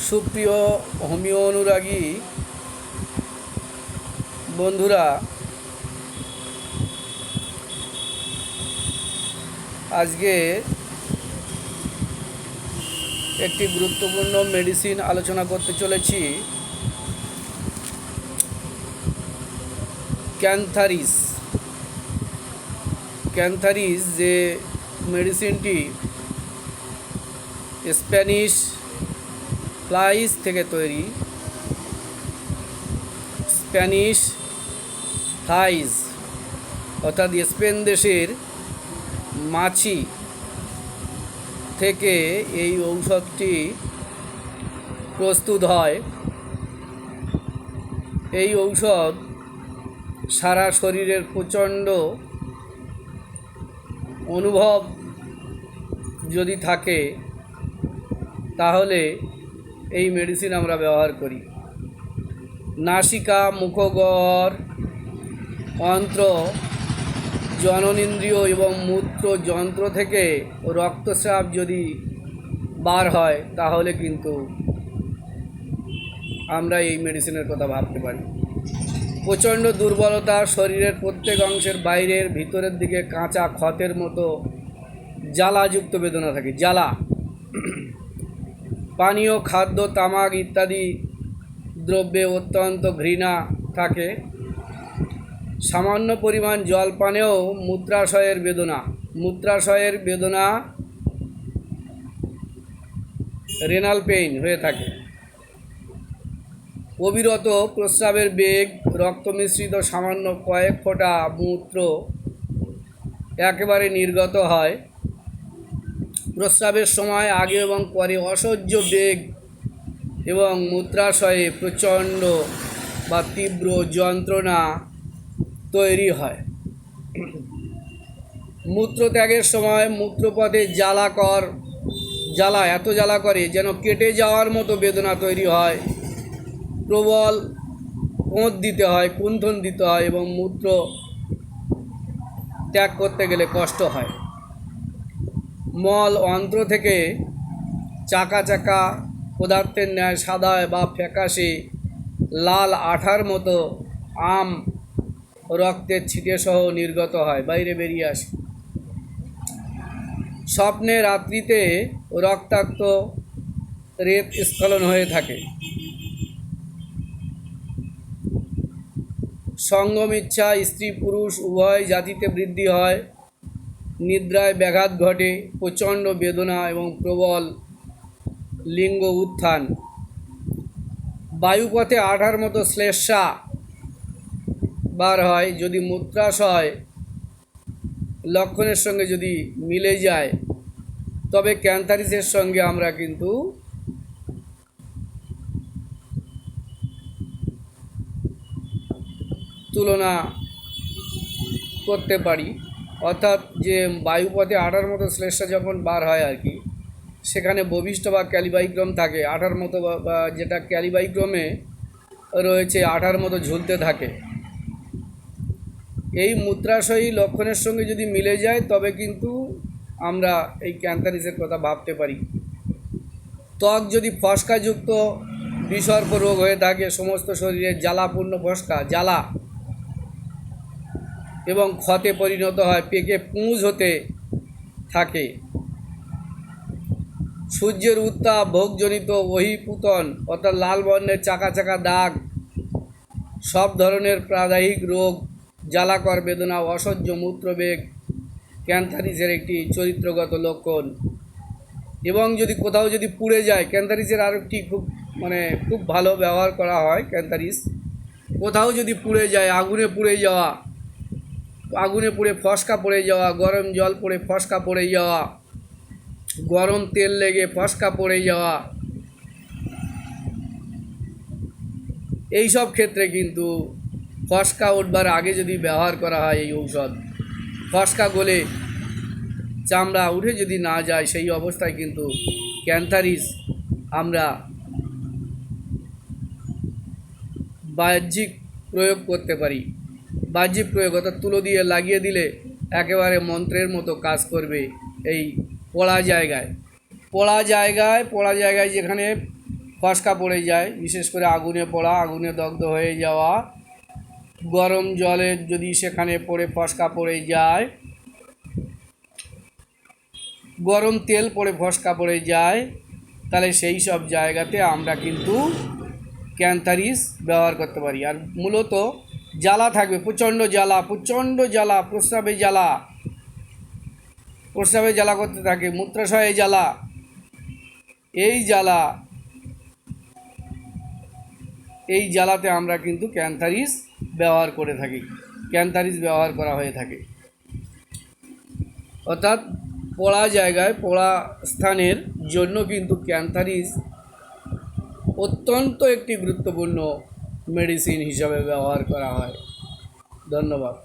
সুপ্রিয় হোমিও অনুরাগী বন্ধুরা, আজকে একটি গুরুত্বপূর্ণ মেডিসিন আলোচনা করতে চলেছি। ক্যান্থারিস যে মেডিসিনটি স্প্যানিশ ফ্লাইস থেকে তৈরি, স্প্যানিশ ফ্লাইস অর্থাৎ স্পেন দেশের মাছি থেকে এই ঔষধটি প্রস্তুত হয়। এই ঔষধ সারা শরীরের প্রচণ্ড অনুভব যদি থাকে তাহলে এই মেডিসিন আমরা ব্যবহার করি। নাসিকা, মুখগহ্বর, অন্ত্র, জননেন্দ্রিয় এবং মূত্র যন্ত্র থেকে রক্তস্রাব যদি বার হয় তাহলে কিন্তু আমরা এই মেডিসিনের কথা ভাবতে পারি। প্রচণ্ড দুর্বলতা, শরীরের প্রত্যেক অংশের বাইরের ভিতরের দিকে কাঁচা ক্ষতের মতো জ্বালাযুক্ত বেদনা থাকে। জ্বালা, পানীয়, খাদ্য, তামাক ইত্যাদি দ্রব্যে অত্যন্ত ঘৃণা থাকে। সামান্য পরিমাণ জল পানেও মূত্রাশয়ের বেদনা রেনাল পেইন হয়ে থাকে। অবিরত প্রস্রাবের বেগ, রক্ত মিশ্রিত সামান্য কয়েক ফোঁটা মূত্র একেবারে নির্গত হয়। প্রস্রাবের সময় আগে এবং পরে অসহ্য বেগ এবং মূত্রাশয়ে প্রচণ্ড বা তীব্র যন্ত্রণা তৈরি হয়। মূত্রত্যাগের সময় মূত্রপথে এত জ্বালা করে যেন কেটে যাওয়ার মতো বেদনা তৈরি হয়। প্রবল কুণ্ঠন দিতে হয় এবং মূত্র ত্যাগ করতে গেলে কষ্ট হয়। মল অন্ত্র থেকে চাকা চাকা পদার্থের ন্যায় সাদা বা ফ্যাকাশে লাল আঠার মতো আম রক্তের ছিটে সহ নির্গত হয়, বাইরে বেরিয়ে আসে। স্বপ্নে, রাত্রিতে রক্তাক্ত রেত স্খলন হয়ে থাকে। সঙ্গম ইচ্ছা স্ত্রী পুরুষ উভয় জাতিতে বৃদ্ধি হয়। নিদ্রায় ব্যাঘাত ঘটে, প্রচণ্ড বেদনা এবং প্রবল লিঙ্গ উত্থান। বায়ুপথে আঠার মতো শ্লেষ্মা বার হয়। যদি মূত্রাশয় লক্ষণের সঙ্গে যদি মিলে যায় তবে ক্যান্থারিসের সঙ্গে আমরা কিন্তু তুলনা করতে পারি। অর্থাৎ যে বায়ুপথে আঠার মতো শ্লেষ্মা যখন বার হয় আর কি, সেখানে ববিষ্ঠ বা ক্যালিবাইক্রম থাকে। আঠার মতো বা যেটা ক্যালিবাইক্রমে রয়েছে আঠার মতো ঝুলতে থাকে। এই মূত্রাশয়ী লক্ষণের সঙ্গে যদি মিলে যায় তবে কিন্তু আমরা এই ক্যান্থারিসের কথা ভাবতে পারি। ত্বক যদি ফস্কাযুক্ত বিসর্প রোগ হয়ে থাকে, সমস্ত শরীরে জ্বালাপূর্ণ ফস্কা, জ্বালা এবং ক্ষতে পরিণত হয়, পেকে পুঁজ হতে থাকে। সূর্যের উত্তাপ, ভোগজনিত বহিঃপতন অর্থাৎ লাল বর্ণের চাকা চাকা দাগ, সব ধরনের প্রাদাহিক রোগ, জ্বালাকর বেদনা, অসহ্য মূত্রবেগ ক্যান্থারিসের একটি চরিত্রগত লক্ষণ। এবং যদি কোথাও যদি পুড়ে যায়, ক্যান্থারিসের আরেকটি খুব ভালো ব্যবহার করা হয়। ক্যান্থারিস কোথাও যদি পুড়ে যায়, আগুনে পুড়ে ফস্কা পড়ে যাওয়া, গরম জল পড়ে ফস্কা পড়ে যাওয়া, গরম তেল লেগে ফস্কা পড়ে যাওয়া, এই সব ক্ষেত্রে কিন্তু ফস্কা উঠবার আগে যদি ব্যবহার করা হয় এই ঔষধ, ফস্কা গলে চামড়া উঠে যদি না যায় সেই অবস্থায় কিন্তু ক্যান্থারিস আমরা বাহ্যিক প্রয়োগ করতে পারি। বাহ্যিক প্রয়োগ অর্থাৎ তুলো দিয়ে লাগিয়ে দিলে একেবারে মন্ত্রের মতো কাজ করবে। এই পোড়া জায়গায় যেখানে ফসকা পড়ে যায়, বিশেষ করে আগুনে পড়া, আগুনে দগ্ধ হয়ে যাওয়া, গরম জলে যদি সেখানে পড়ে ফসকা পড়ে যায়, গরম তেল পড়ে ফসকা পড়ে যায়, তাহলে সেই সব জায়গাতে আমরা কিন্তু ক্যান্থারিস ব্যবহার করতে পারি। আর মূলত জ্বালা থাকবে, প্রচণ্ড জ্বালা, প্রস্রাবে জ্বালা করতে থাকে, মূত্রাশয়ে জ্বালা, এই জ্বালাতে আমরা কিন্তু ক্যান্থারিস ব্যবহার করে থাকি, ক্যান্থারিস ব্যবহার করা হয়ে থাকে। অর্থাৎ পোড়া জায়গায়, পোড়া স্থানের জন্য কিন্তু ক্যান্থারিস অত্যন্ত একটি গুরুত্বপূর্ণ মেডিসিন হিসাবে ব্যবহার করা হয়। ধন্যবাদ।